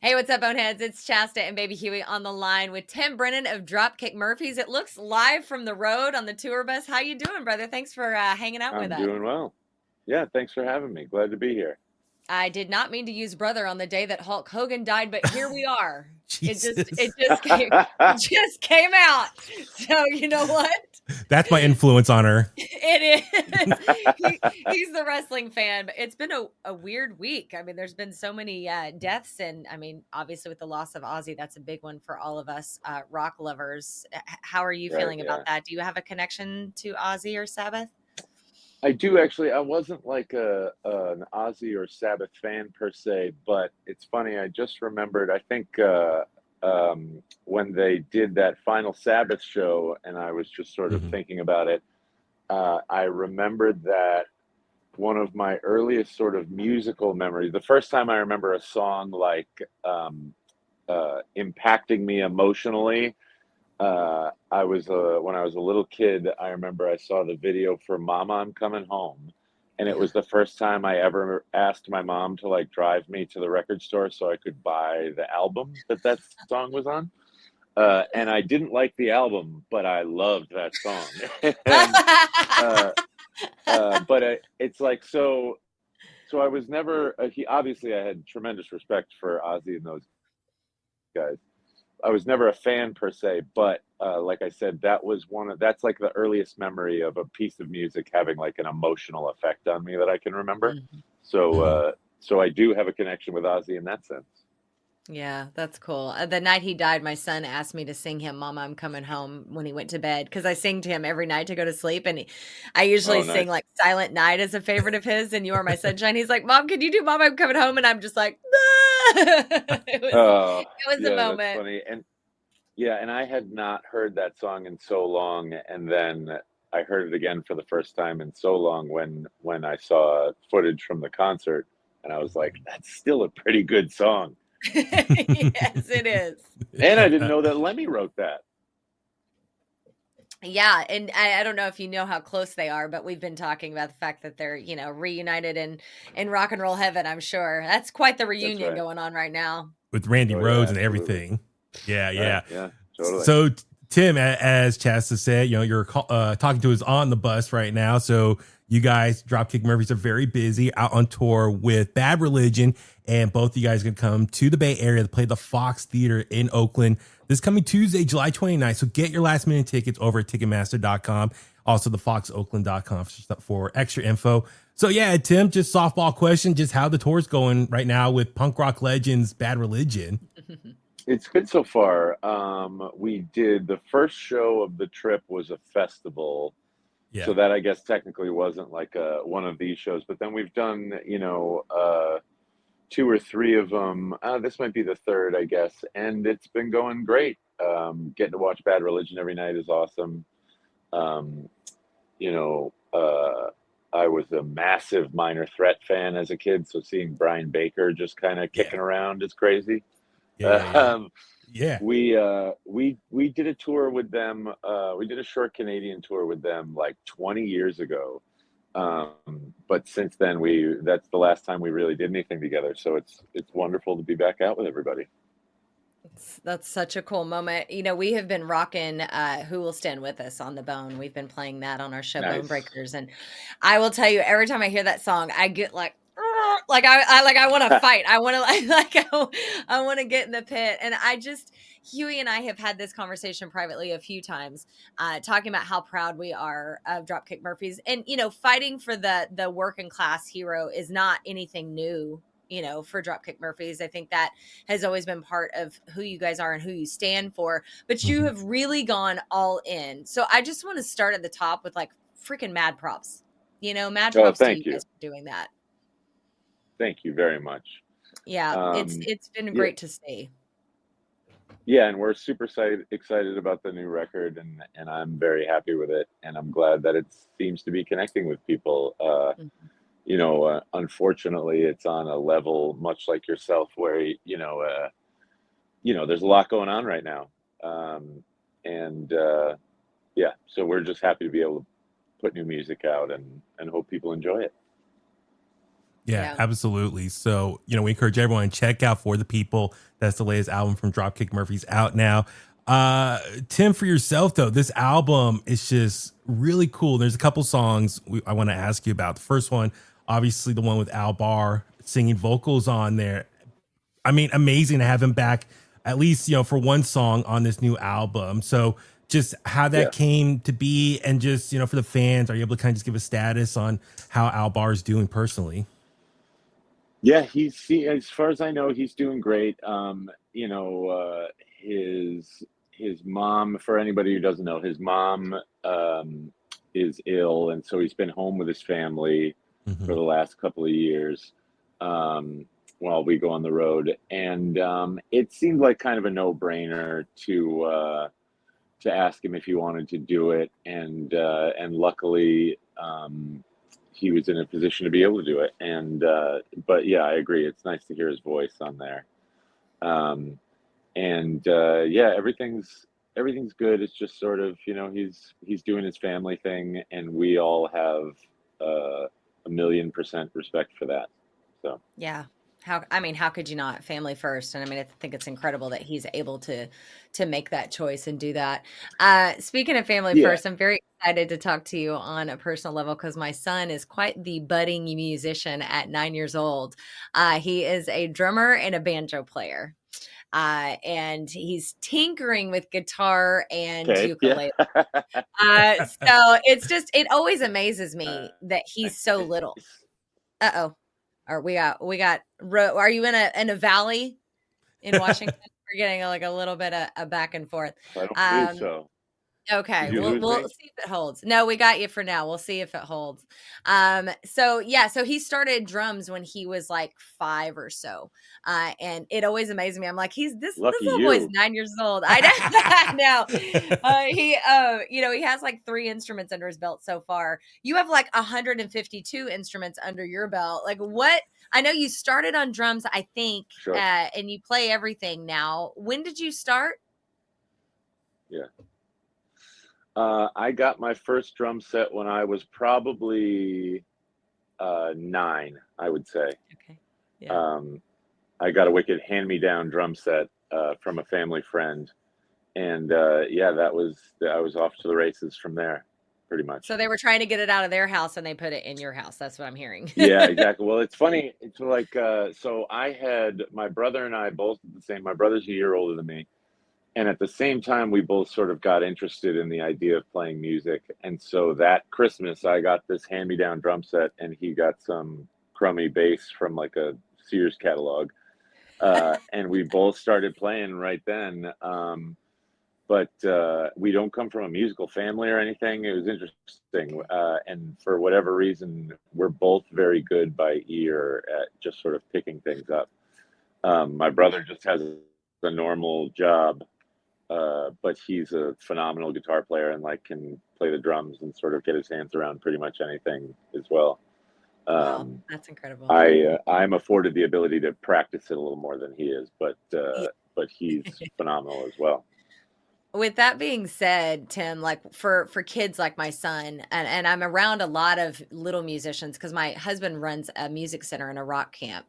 Hey, what's up, Boneheads? It's Chasta and Baby Huey on the line with Tim Brennan of Dropkick Murphys. It looks live from the road on the tour bus. How you doing, brother? Thanks for hanging out with I'm us. doing well. Yeah, thanks for having me. Glad to be here. I did not mean to use brother on the day that Hulk Hogan died, but here we are. It just Jesus. it just came it just came out. So you know what? That's my influence on her. It is. He's the wrestling fan, but it's been a weird week. I mean, there's been so many deaths, and I mean, obviously with the loss of Ozzy, that's a big one for all of us rock lovers. How are you Right, feeling yeah. about that? Do you have a connection to Ozzy or Sabbath? I do actually. I wasn't like an Ozzy or Sabbath fan per se, but it's funny. I just remembered. I think when they did that final Sabbath show, and I was just sort of Mhm. thinking about it. I remembered that one of my earliest sort of musical memories. The first time I remember a song like impacting me emotionally. I was when I was a little kid. I remember I saw the video for "Mama, I'm Coming Home," and it Yeah. was the first time I ever asked my mom to like drive me to the record store so I could buy the album that song was on. And I didn't like the album, but I loved that song. and uh, but it's like so. So I was never. He obviously I had tremendous respect for Ozzy and those guys. I was never a fan per se, but like I said, that's like the earliest memory of a piece of music having like an emotional effect on me that I can remember. Mhm. So Mhm. so I do have a connection with Ozzy in that sense. Yeah, that's cool. The night he died, my son asked me to sing him "Mama, I'm Coming Home" when he went to bed because I sing to him every night to go to sleep, and I usually Oh, sing nice. like "Silent Night" as a favorite of his, and "You Are My Sunshine." He's like, "Mom, can you do 'Mama, I'm Coming Home'?" And I'm just like, Oh, it was a yeah, that's moment. funny. And yeah, and I had not heard that song in so long, and then I heard it again for the first time in so long when I saw footage from the concert, and I was like, that's still a pretty good song. Yes, it is. And I didn't know that Lemmy wrote that. Yeah, and I don't know if you know how close they are, but we've been talking about the fact that they're, reunited in rock and roll heaven, I'm sure. That's quite the That's reunion right. going on right now. With Randy Oh yeah, Rhodes and absolutely. everything. Yeah, Right. yeah. Yeah, totally. So, Tim, as Chasta said, you're talking to us on the bus right now. So, you guys, Dropkick Murphys, are very busy out on tour with Bad Religion, and both of you guys are going to come to the Bay Area to play the Fox Theater in Oakland this coming Tuesday, July 29th. So, get your last minute tickets over at Ticketmaster.com, also the FoxOakland.com for extra info. So, yeah, Tim, just softball question, just how the tour's going right now with punk rock legends Bad Religion. It's good so far. We did the first show of the trip was a festival, Yeah. so that I guess technically wasn't like one of these shows. But then we've done, two or three of them. This might be the third, I guess, and it's been going great. Getting to watch Bad Religion every night is awesome. Um, you know, I was a massive Minor Threat fan as a kid, so seeing Brian Baker just kind of Yeah. kicking around is crazy. Yeah. Yeah. Yeah. Um, Yeah. we did a tour with them. We did a short Canadian tour with them like 20 years ago. But since then, we that's the last time we really did anything together. So it's wonderful to be back out with everybody. That's such a cool moment. We have been rocking Who Will Stand With Us on the Bone. We've been playing that on our show Bone Nice. Breakers. And I will tell you, every time I hear that song, I get like, like I want to fight. I want to I want to get in the pit. And Huey and I have had this conversation privately a few times, talking about how proud we are of Dropkick Murphys. And fighting for the working class hero is not anything new. For Dropkick Murphys, I think that has always been part of who you guys are and who you stand for. But you Mhm. have really gone all in. So I just want to start at the top with like freaking mad props. Mad Oh, props to you thank you. guys for doing that. Thank you very much. Yeah, it's Um, it's been yeah, great to see. yeah, and we're super excited about the new record, and I'm very happy with it, and I'm glad that it seems to be connecting with people. Mhm. Unfortunately, it's on a level much like yourself, where there's a lot going on right now, and yeah, so we're just happy to be able to put new music out and hope people enjoy it. Yeah, absolutely. So, we encourage everyone to check out For the People. That's the latest album from Dropkick Murphys out now. Tim, for yourself though, this album is just really cool. There's a couple songs I want to ask you about. The first one, obviously the one with Al Barr singing vocals on there. I mean, amazing to have him back, at least, for one song on this new album. So just how that came to be, and just, for the fans, are you able to kind of just give a status on how Al Barr is doing personally? Yeah, as far as I know, he's doing great. His mom, for anybody who doesn't know, his mom is ill, and so he's been home with his family for the last couple of years. While we go on the road, and it seemed like kind of a no-brainer to ask him if he wanted to do it, and luckily he was in a position to be able to do it. And but yeah, I agree, it's nice to hear his voice on there. Yeah, everything's good. It's just sort of, he's doing his family thing, and we all have 1,000,000% respect for that. So yeah. How could you not? Family first. And I think it's incredible that he's able to make that choice and do that. Speaking of family first, I'm very excited to talk to you on a personal level, because my son is quite the budding musician at 9 years old. He is a drummer and a banjo player. And he's tinkering with guitar and ukulele. So it always amazes me that he's so little. Uh-oh. Or we got are you in a valley in Washington? We're getting like a little bit of back and forth. I don't believe so. Okay, we'll see if it holds. No, we got you for now. We'll see if it holds. So he started drums when he was like 5 or so, and it always amazed me. I'm like, this little boy's 9 years old. I know. He has like 3 instruments under his belt so far. You have like 152 instruments under your belt. Like, what? I know you started on drums, I think, sure. And you play everything now. When did you start? Yeah. I got my first drum set when I was probably 9, I would say. Okay. Yeah. I got a wicked hand-me-down drum set from a family friend, and I was off to the races from there, pretty much. So they were trying to get it out of their house, and they put it in your house. That's what I'm hearing. Yeah, exactly. Well, it's funny. It's like so I had my brother and I both the same. My brother's a year older than me. And at the same time, we both sort of got interested in the idea of playing music. And so that Christmas, I got this hand-me-down drum set, and he got some crummy bass from like a Sears catalog. And we both started playing right then. But we don't come from a musical family or anything. It was interesting. And for whatever reason, we're both very good by ear at just sort of picking things up. My brother just has a normal job. But he's a phenomenal guitar player, and like can play the drums and sort of get his hands around pretty much anything as well. Wow, that's incredible. I'm afforded the ability to practice it a little more than he is, but he's phenomenal as well. With that being said, Tim, like for kids like my son, and I'm around a lot of little musicians because my husband runs a music center and a rock camp,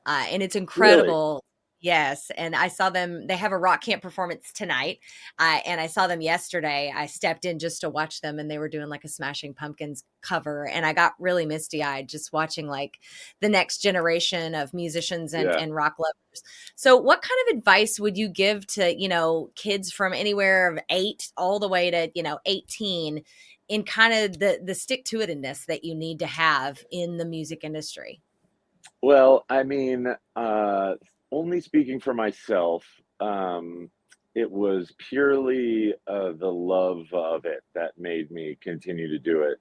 and it's incredible. Really? Yes. And I saw them, they have a rock camp performance tonight. And I saw them yesterday. I stepped in just to watch them, and they were doing like a Smashing Pumpkins cover. And I got really misty eyed just watching like the next generation of musicians and rock lovers. So what kind of advice would you give to, kids from anywhere of 8 all the way to, 18 in kind of the stick to itiveness that you need to have in the music industry? Well, I mean, only speaking for myself, it was purely the love of it that made me continue to do it.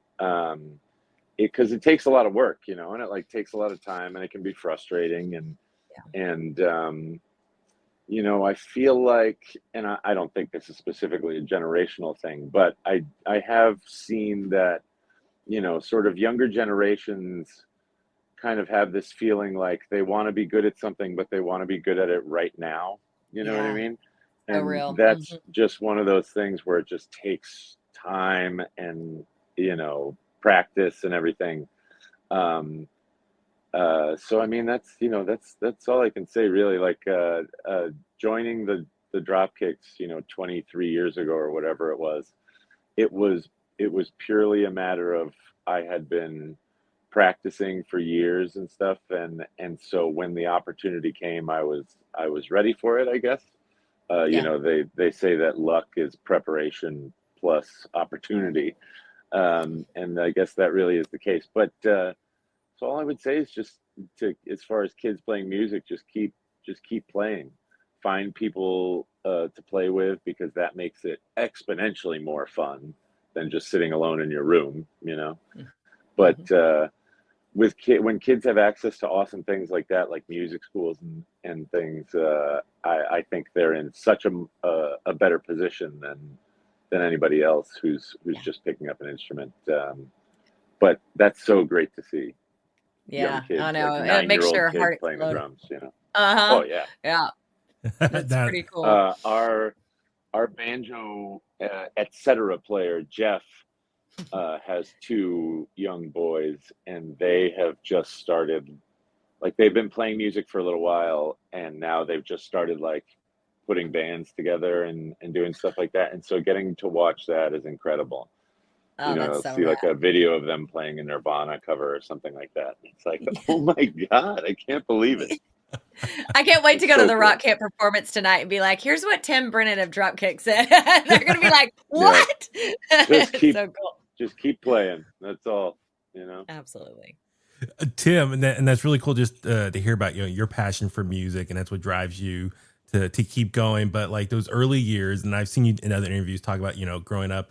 Because it takes a lot of work, and it like takes a lot of time, and it can be frustrating. And I feel like, and I don't think this is specifically a generational thing, but I have seen that, sort of younger generations kind of have this feeling like they want to be good at something, but they want to be good at it right now. You know what I mean? And real. That's just one of those things where it just takes time and, practice and everything. So I mean, that's all I can say really. Like joining the Dropkicks, 23 years ago or whatever it was. It was it was purely a matter of I had been practicing for years and stuff, and so when the opportunity came, I was ready for it, I guess. Yeah. They say that luck is preparation plus opportunity, and I guess that really is the case. But so all I would say is just as far as kids playing music, just keep playing. Find people to play with because that makes it exponentially more fun than just sitting alone in your room. But Mhm. when kids have access to awesome things like that, like music schools and things, I think they're in such a better position than anybody else who's Yeah. just picking up an instrument. But that's so great to see young Yeah. I kids, like know. It makes 9-year-old your kids heart playing the explode. drums. Uh-huh. Oh yeah. Yeah. That's That pretty cool. Our banjo etc. player Jeff has two young boys, and they have just started. Like they've been playing music for a little while, and now they've just started like putting bands together and doing stuff like that. And so getting to watch that is incredible. Oh, that's I'll so see rad. like a video of them playing a Nirvana cover or something like that. It's like, oh my God, I can't believe it. I can't wait to It's go to so the Rock cool. Camp performance tonight and be like, here's what Tim Brennan of Dropkick said. They're gonna be like, Yeah. what? Just It's keep so cool. just keep playing. That's all. Absolutely. Tim, and that's really cool just to hear about your passion for music, and that's what drives you to keep going. But like those early years, and I've seen you in other interviews talk about growing up,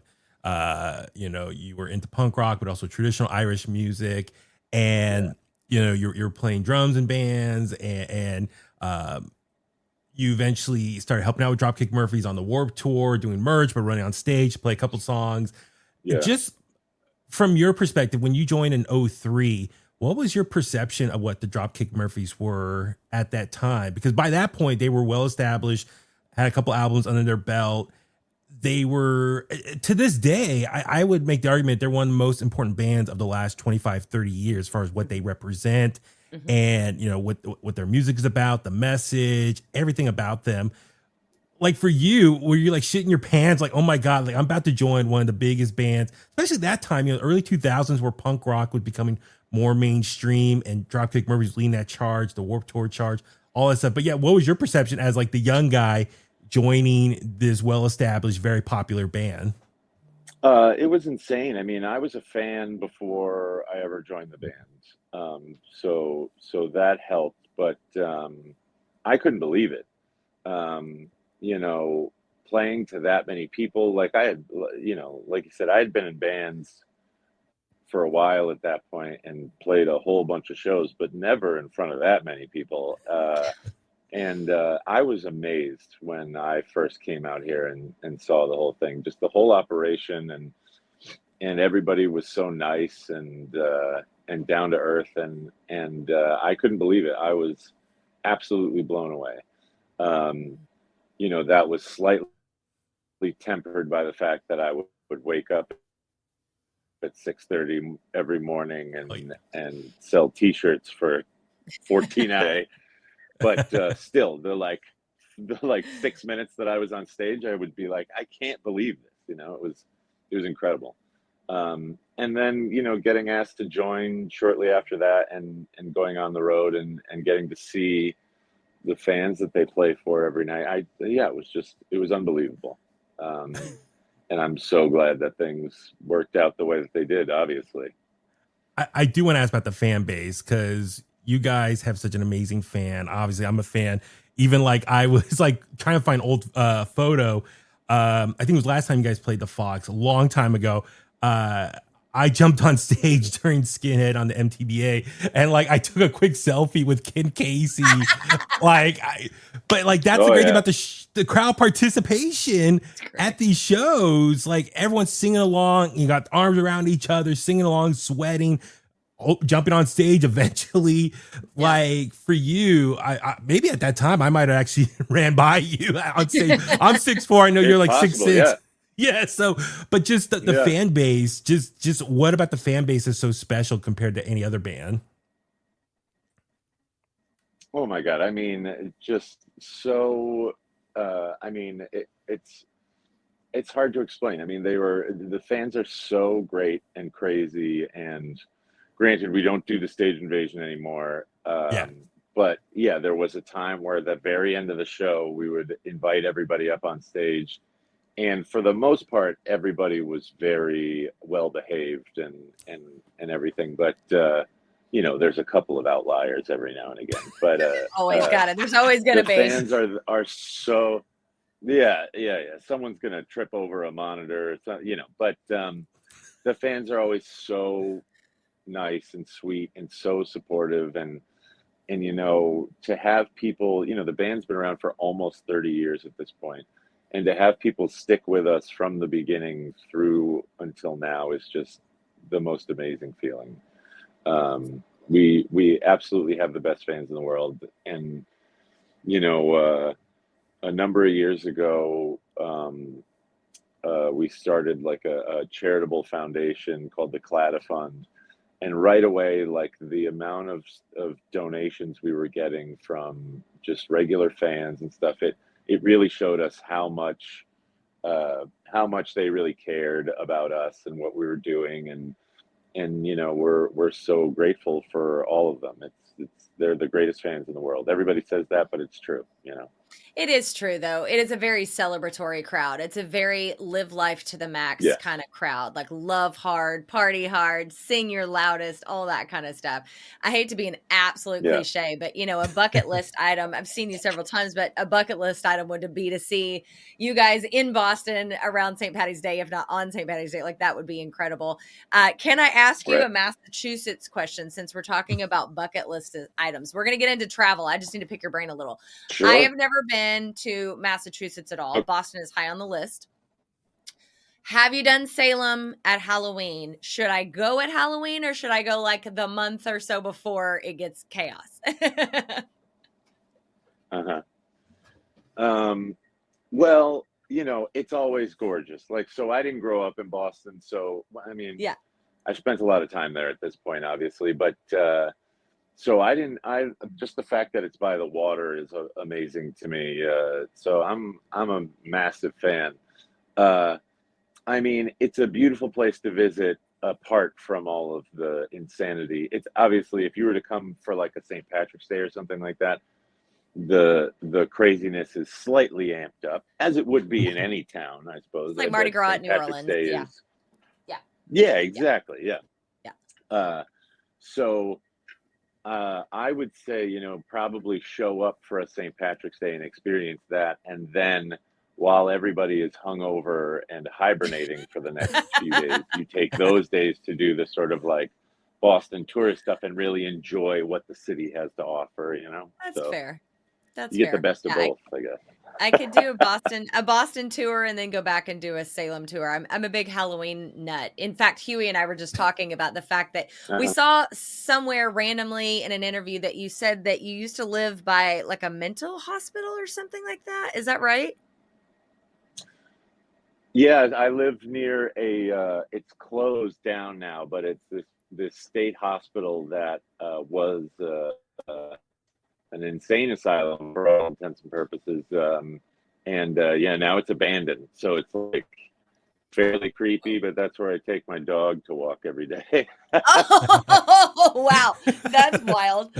you were into punk rock, but also traditional Irish music, Yeah. and you're playing drums in bands, and you eventually started helping out with Dropkick Murphys on the Warp Tour, doing merch, but running on stage, play a couple songs. Yeah. Just from your perspective, when you joined in '03, what was your perception of what the Dropkick Murphys were at that time? Because by that point, they were well established, had a couple albums under their belt. They were, to this day, I would make the argument they're one of the most important bands of the last 25, 30 years as far as what they represent Mhm. and, what their music is about, the message, everything about them. Like for you, were you like shitting your pants, like, oh my God, like I'm about to join one of the biggest bands, especially that time, early 2000s where punk rock was becoming more mainstream and Dropkick Murphys leading that charge, the Warped Tour charge, all that stuff. But yeah, what was your perception as like the young guy joining this well-established, very popular band? It was insane. I mean, I was a fan before I ever joined the band. So that helped, but I couldn't believe it. Um, playing to that many people, like I had, like you said, I had been in bands for a while at that point and played a whole bunch of shows, but never in front of that many people. And I was amazed when I first came out here and saw the whole thing, just the whole operation, and everybody was so nice and down to earth, and I couldn't believe it. I was absolutely blown away. Um, that was slightly tempered by the fact that I would wake up at 6:30 every morning Like, and sell T-shirts for 14 hours a day. But still, the 6 minutes that I was on stage, I would be like, I can't believe this. It was incredible. And then getting asked to join shortly after that, and going on the road and getting to see the fans that they play for every night. It was unbelievable. Um, and I'm so glad that things worked out the way that they did. Obviously, I do want to ask about the fan base because you guys have such an amazing fan. Obviously, I'm a fan. Even like I was like trying to find old photo. I think it was last time you guys played the Fox a long time ago. Uh, I jumped on stage during Skinhead on the MTBA and like I took a quick selfie with Ken Casey. But like that's the oh great thing yeah, about the crowd participation It's at great. these shows. Like everyone's singing along. You got arms around each other, singing along, sweating, jumping on stage eventually. Yeah. Like for you, I maybe at that time I might have actually ran by you on stage. I'm 6'4". I know you're it's like six possible. six. Yeah, Yeah, so but just the yeah. fan base, just what about the fan base is so special compared to any other band? Oh my God. I mean, just so, it's hard to explain. I mean, the fans are so great and crazy. And granted, we don't do the stage invasion anymore. Yeah. But yeah, there was a time where at the very end of the show, we would invite everybody up on stage. And for the most part, everybody was very well behaved and and everything. But there's a couple of outliers every now and again. But Always got it. There's always going to the be. fans are so yeah. Someone's gonna trip over a monitor, so, But the fans are always so nice and sweet and so supportive, and to have people, the band's been around for almost 30 years at this point, and to have people stick with us from the beginning through until now is just the most amazing feeling. We absolutely have the best fans in the world, and you know. A number of years ago, we started like a charitable foundation called the Clada Fund, and right away, like the amount of donations we were getting from just regular fans and stuff, it really showed us how much they really cared about us and what we were doing, and we're so grateful for all of them. They're the greatest fans in the world. Everybody says that, but it's true. It is true, though. It is a very celebratory crowd. It's a very live life to the max Yes. kind of crowd. Like love hard, party hard, sing your loudest, all that kind of stuff. I hate to be an absolute Yeah. cliche, but a bucket list item. I've seen you several times, but a bucket list item would be to see you guys in Boston around St. Patty's Day, if not on St. Patty's Day. Like that would be incredible. Can I ask you Right. a Massachusetts question since we're talking about bucket list items? We're going to get into travel. I just need to pick your brain a little. Sure. I have never been to Massachusetts at all. Boston is high on the list. Have you done Salem at Halloween? Should I go at Halloween or should I go like the month or so before it gets chaos? Uh-huh. Well, it's always gorgeous. Like, so I didn't grow up in Boston, so I mean, Yeah. I spent a lot of time there at this point, obviously, but so I just the fact that it's by the water is amazing to me. So I'm a massive fan. I mean, it's a beautiful place to visit apart from all of the insanity. It's obviously, if you were to come for like a St. Patrick's Day or something like that, the craziness is slightly amped up, as it would be in any town, I suppose. It's like Mardi Gras at St. New Patrick's Orleans. Day Yeah. is. Yeah. Yeah, exactly. Yeah. Yeah. So I would say, probably show up for a St. Patrick's Day and experience that. And then while everybody is hungover and hibernating for the next few days, you take those days to do the sort of like Boston tourist stuff and really enjoy what the city has to offer, That's So fair. That's you fair. get the best of both, I guess. I could do a Boston tour and then go back and do a Salem tour. I'm a big Halloween nut. In fact, Huey and I were just talking about the fact that we saw somewhere randomly in an interview that you said that you used to live by like a mental hospital or something like that. Is that right? Yeah, I live near it's closed down now, but it's this state hospital that was an insane asylum for all intents and purposes. Now it's abandoned. So it's like fairly creepy, but that's where I take my dog to walk every day. Oh, wow. That's wild.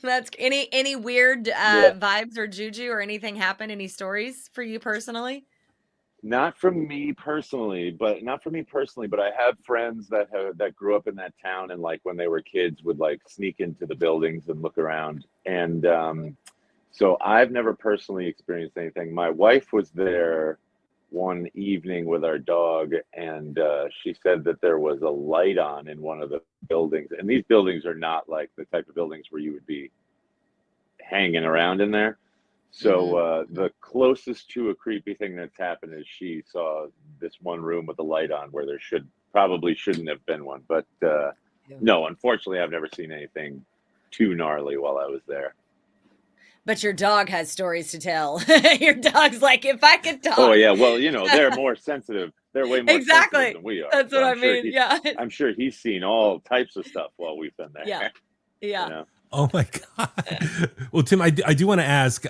That's any weird vibes or juju or anything happen? Any stories for you personally? Not from me personally, but I have friends that grew up in that town, and like when they were kids would like sneak into the buildings and look around. And so I've never personally experienced anything. My wife was there one evening with our dog, and she said that there was a light on in one of the buildings. And these buildings are not like the type of buildings where you would be hanging around in there. So the closest to a creepy thing that's happened is she saw this one room with a light on where there probably shouldn't have been one. But no, unfortunately, I've never seen anything too gnarly while I was there. But your dog has stories to tell. Your dog's like, if I could talk. Oh, yeah. Well, they're more sensitive. They're way more sensitive than we are. That's what I mean. Yeah. I'm sure he's seen all types of stuff while we've been there. Yeah. Oh my God. Well, Tim, I do want to ask.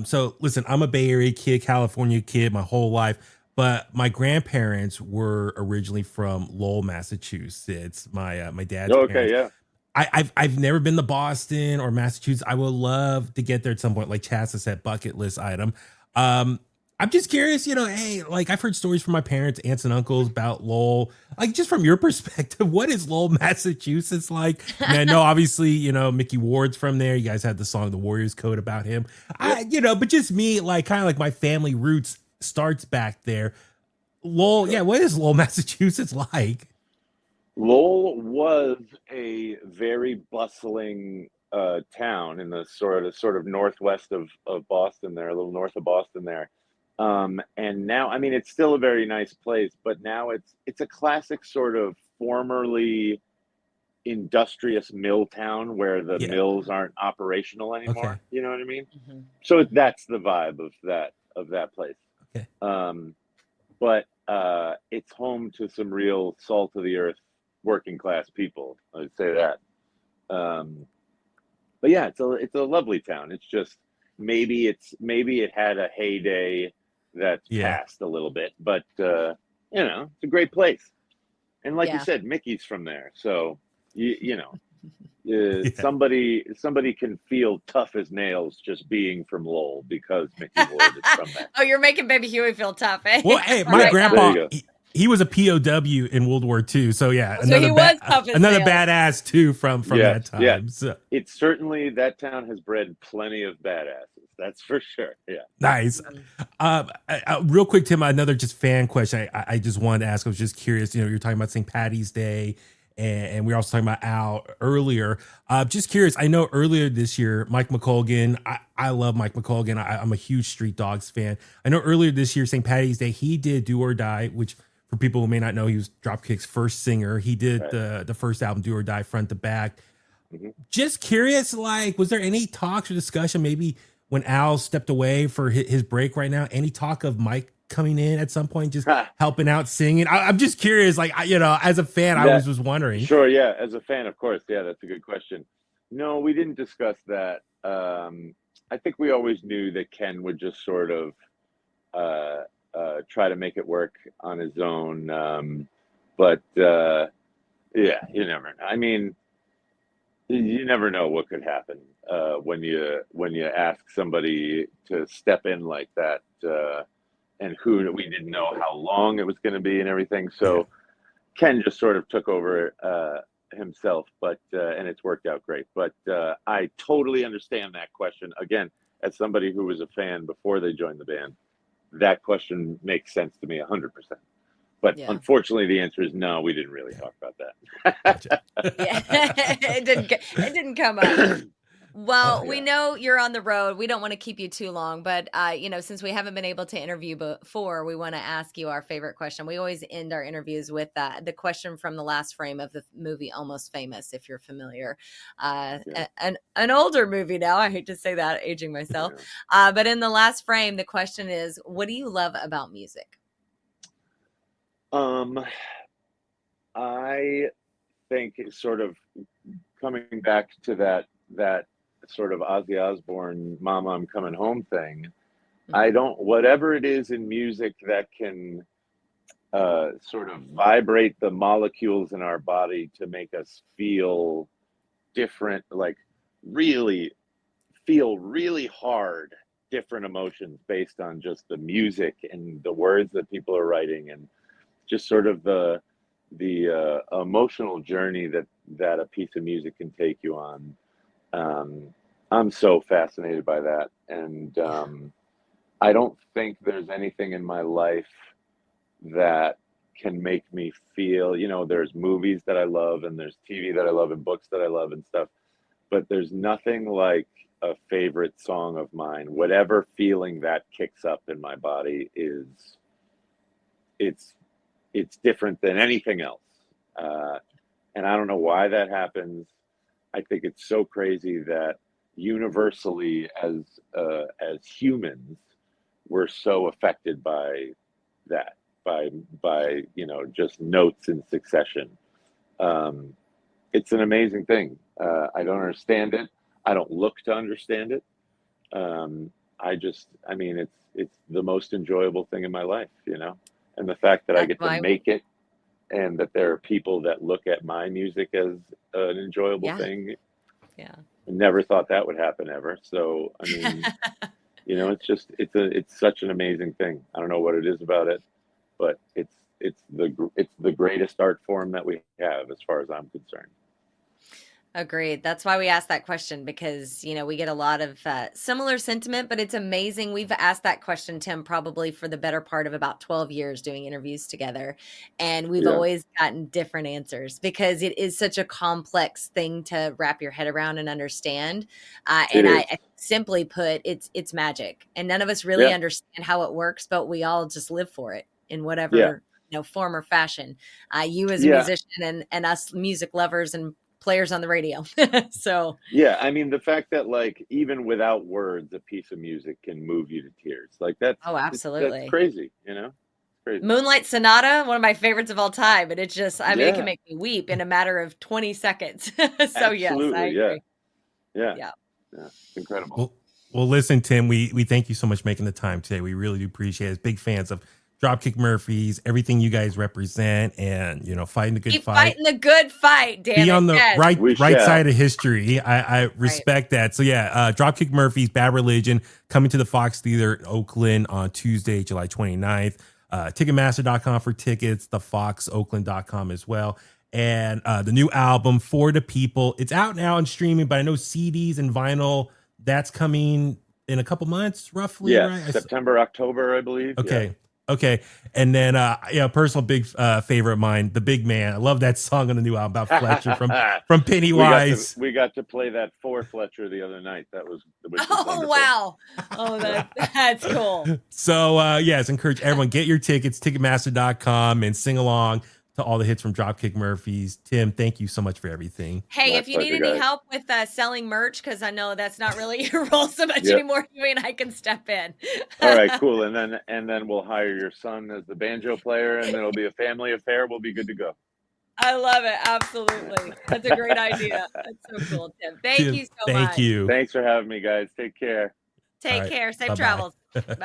So listen, I'm a Bay Area kid, California kid my whole life, but my grandparents were originally from Lowell, Massachusetts. My dad's Okay, parents. yeah. I've never been to Boston or Massachusetts. I would love to get there at some point, like Chasta said, bucket list item. Um, I'm just curious, hey, like I've heard stories from my parents, aunts and uncles about Lowell. Like just from your perspective, what is Lowell, Massachusetts like? I mean, I know obviously, Mickey Ward's from there. You guys had the song The Warriors Code about him. Yep. But just me, like kind of like my family roots starts back there. Lowell, Sure. yeah, what is Lowell, Massachusetts like? Lowell was a very bustling town in the sort of northwest of Boston there, a little north of Boston there. And now, I mean, it's still a very nice place, but now it's a classic sort of formerly industrious mill town where the Yeah. mills aren't operational Okay. anymore. You know what I mean? Mhm. So that's the vibe of that place. Okay. But it's home to some real salt of the earth working class people. I'd say that. But yeah, it's a lovely town. It's just maybe it had a heyday that's Yeah. passed a little bit, but it's a great place. And like you Yeah. said, Mickey's from there, so you Yeah. somebody can feel tough as nails just being from Lowell because Mickey Ward is from there. Oh, you're making Baby Huey feel tough, eh? Well, hey, For my right now. There grandpa, you go. he was a POW in World War II. So yeah, So he was tough as another nails. badass too from Yes, that time. yeah. So It's certainly, that town has bred plenty of badasses. That's for sure. Yeah. nice. Mhm. Real quick, Tim, another just fan question. I just wanted to ask. I was just curious. You're talking about St. Patty's Day, and we were also talking about Al earlier. Just curious. I know earlier this year, Mike McColgan. I love Mike McColgan. I'm a huge Street Dogs fan. I know earlier this year, St. Patty's Day, he did Do or Die, which for people who may not know, he was Dropkick's first singer. He did Right. the first album, Do or Die, front to back. Mhm. Just curious, like, was there any talks or discussion maybe when Al stepped away for his break right now? Any talk of Mike coming in at some point, just helping out singing? I'm just curious, like, as a fan, I was just wondering. Sure, yeah. As a fan, of course, yeah, that's a good question. No, we didn't discuss that. I think we always knew that Ken would just sort of try to make it work on his own. But yeah, you never know. I mean, you never know what could happen when you ask somebody to step in like that, and who we didn't know how long it was going to be and everything. So Ken just sort of took over himself, but and it's worked out great. But I totally understand that question. Again, as somebody who was a fan before they joined the band, that question makes sense to me 100%. But Yeah. unfortunately, the answer is no. We didn't really talk about that. Gotcha. Yeah. It didn't come up. Well, we Yeah. know you're on the road. We don't want to keep you too long, but since we haven't been able to interview before, we want to ask you our favorite question. We always end our interviews with the question from the last frame of the movie Almost Famous, if you're familiar. Yeah. An older movie now. I hate to say that, aging myself. Yeah. But in the last frame, the question is, what do you love about music? I think it's sort of coming back to that sort of Ozzy Osbourne "Mama, I'm Coming Home" thing. I don't, whatever it is in music that can sort of vibrate the molecules in our body to make us feel different, like really feel really hard, different emotions based on just the music and the words that people are writing, and just sort of the emotional journey that a piece of music can take you on. I'm so fascinated by that, and I don't think there's anything in my life that can make me feel. There's movies that I love, and there's TV that I love, and books that I love, and stuff. But there's nothing like a favorite song of mine. Whatever feeling that kicks up in my body it's different than anything else. And I don't know why that happens. I think it's so crazy that universally as humans, we're so affected by that, by just notes in succession. It's an amazing thing. I don't understand it. I don't look to understand it. I mean, it's the most enjoyable thing in my life, and the fact that I That's get to why. make it, and that there are people that look at my music as an enjoyable Yeah. thing. Yeah. Never thought that would happen ever. So, I mean, it's such an amazing thing. I don't know what it is about it, but it's the greatest art form that we have, as far as I'm concerned. Agreed. That's why we asked that question, because, we get a lot of similar sentiment, but it's amazing. We've asked that question, Tim, probably for the better part of about 12 years doing interviews together. And we've Yeah. always gotten different answers, because it is such a complex thing to wrap your head around and understand. It is. I simply put, it's magic. And none of us really Yeah. understand how it works, but we all just live for it in whatever, form or fashion. You as a Yeah. musician, and us music lovers and players on the radio. So Yeah, I mean, the fact that, like, even without words, a piece of music can move you to tears, like, that's absolutely. that's crazy, crazy. Moonlight Sonata, one of my favrients of all time, and it just, I mean, it Yeah. can make me weep in a matter of 20 seconds. So yes, I Absolutely, yeah. agree. Yeah. Yeah. It's incredible. Well, listen, Tim, we thank you so much for making the time today. We really do appreciate it. Big fans of Dropkick Murphys, everything you guys represent, and fighting the good Keep fight. fighting the good fight, damn Be it. on the Yes. right side of history. I respect that. So yeah, Dropkick Murphys, Bad Religion, coming to the Fox Theater in Oakland on Tuesday, July 29th. Ticketmaster.com for tickets, thefoxoakland.com as well. And the new album, For the People, it's out now and streaming, but I know CDs and vinyl, that's coming in a couple months, roughly, Yeah, right? September, October, I believe. Okay. Yeah. Okay. And then, personal big favorite of mine, The Big Man. I love that song on the new album about Fletcher from Pennywise. We got to play that for Fletcher the other night. Which was wonderful. Wow. Oh, that's cool. So, yes, encourage everyone, get your tickets, Ticketmaster.com, and sing along to all the hits from Dropkick Murphys. Tim, thank you so much for everything. Hey, My if you need pleasure, any guys. help with selling merch, because I know that's not really your role so much anymore, and I can step in. All right, cool. And then we'll hire your son as the banjo player, and it'll be a family affair. We'll be good to go. I love it. Absolutely. That's a great idea. That's so cool, Tim. Thank you so much. Thank you. Thanks for having me, guys. Take care. Take care. Safe travels. Bye.